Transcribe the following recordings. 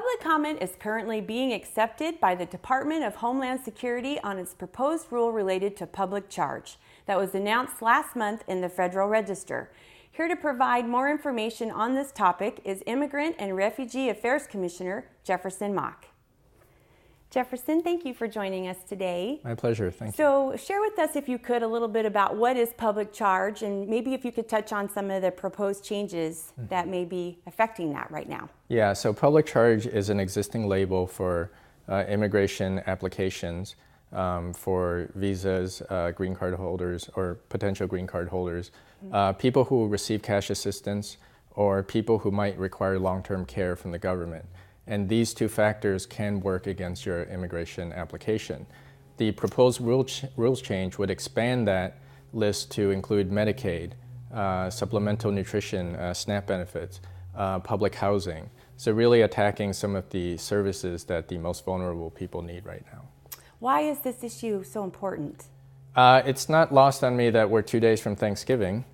Public comment is currently being accepted by the Department of Homeland Security on its proposed rule related to public charge that was announced last month in the Federal Register. Here to provide more information on this topic is Immigrant and Refugee Affairs Commissioner Jefferson Mock. Jefferson, thank you for joining us today. My pleasure, thank you. So share with us, if you could, a little bit about what is public charge, and maybe if you could touch on some of the proposed changes that may be affecting that right now. Yeah, so public charge is an existing label for immigration applications for visas, green card holders, or potential green card holders, people who receive cash assistance, or people who might require long-term care from the government. And these two factors can work against your immigration application. The proposed rules change would expand that list to include Medicaid, supplemental nutrition, SNAP benefits, public housing. So really attacking some of the services that the most vulnerable people need right now. Why is this issue so important? It's not lost on me that we're 2 days from Thanksgiving,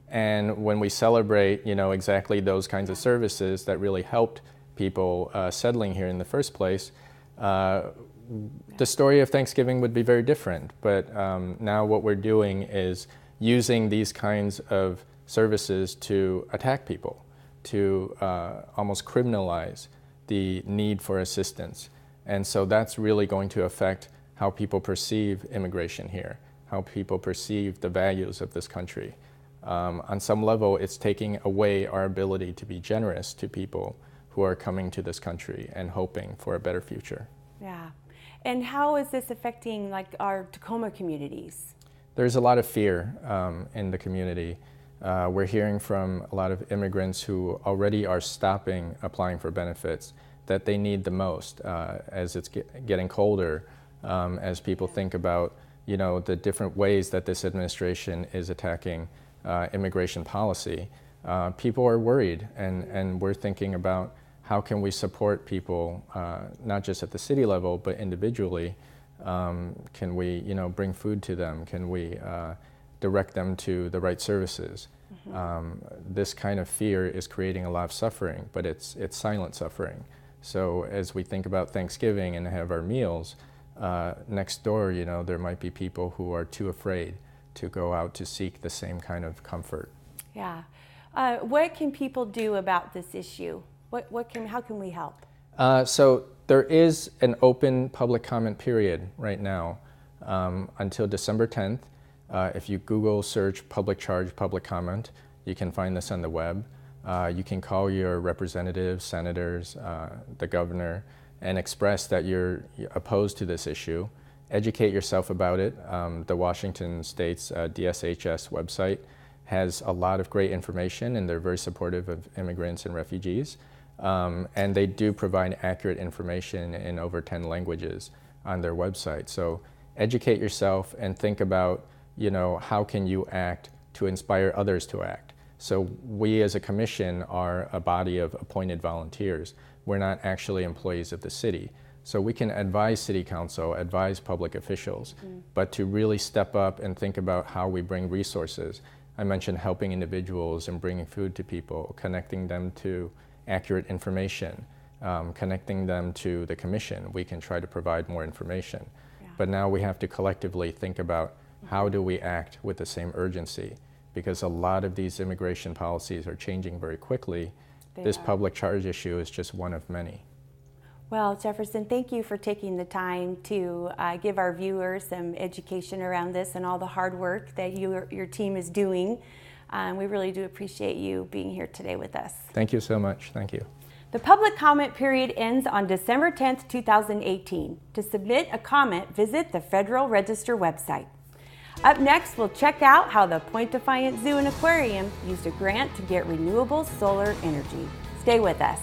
and when we celebrate, exactly those kinds of services that really helped people settling here in the first place, the story of Thanksgiving would be very different. But now what we're doing is using these kinds of services to attack people, to almost criminalize the need for assistance. And so that's really going to affect how people perceive immigration here, how people perceive the values of this country. On some level, it's taking away our ability to be generous to people who are coming to this country and hoping for a better future. Yeah. And how is this affecting our Tacoma communities? There's a lot of fear in the community. We're hearing from a lot of immigrants who already are stopping applying for benefits that they need the most as it's getting colder, as people think about the different ways that this administration is attacking immigration policy. People are worried, and we're thinking about how can we support people, not just at the city level, but individually. Can we, bring food to them? Can we direct them to the right services? This kind of fear is creating a lot of suffering, but it's silent suffering. So as we think about Thanksgiving and have our meals, next door, there might be people who are too afraid to go out to seek the same kind of comfort. Yeah. What can people do about this issue? How can we help? So there is an open public comment period right now until December 10th. If you Google search public charge, public comment, you can find this on the web. You can call your representatives, senators, the governor, and express that you're opposed to this issue. Educate yourself about it. The Washington State's DSHS website has a lot of great information, and they're very supportive of immigrants and refugees. And they do provide accurate information in over 10 languages on their website. So educate yourself and think about, how can you act to inspire others to act. So we as a commission are a body of appointed volunteers. We're not actually employees of the city. So we can advise city council, advise public officials, but to really step up and think about how we bring resources. I mentioned helping individuals and bringing food to people, connecting them to accurate information, connecting them to the commission. We can try to provide more information. Yeah. But now we have to collectively think about how do we act with the same urgency, because a lot of these immigration policies are changing very quickly. This public charge issue is just one of many. Well, Jefferson, thank you for taking the time to give our viewers some education around this and all the hard work that your team is doing. We really do appreciate you being here today with us. Thank you so much. Thank you. The public comment period ends on December 10th, 2018. To submit a comment, visit the Federal Register website. Up next, we'll check out how the Point Defiant Zoo and Aquarium used a grant to get renewable solar energy. Stay with us.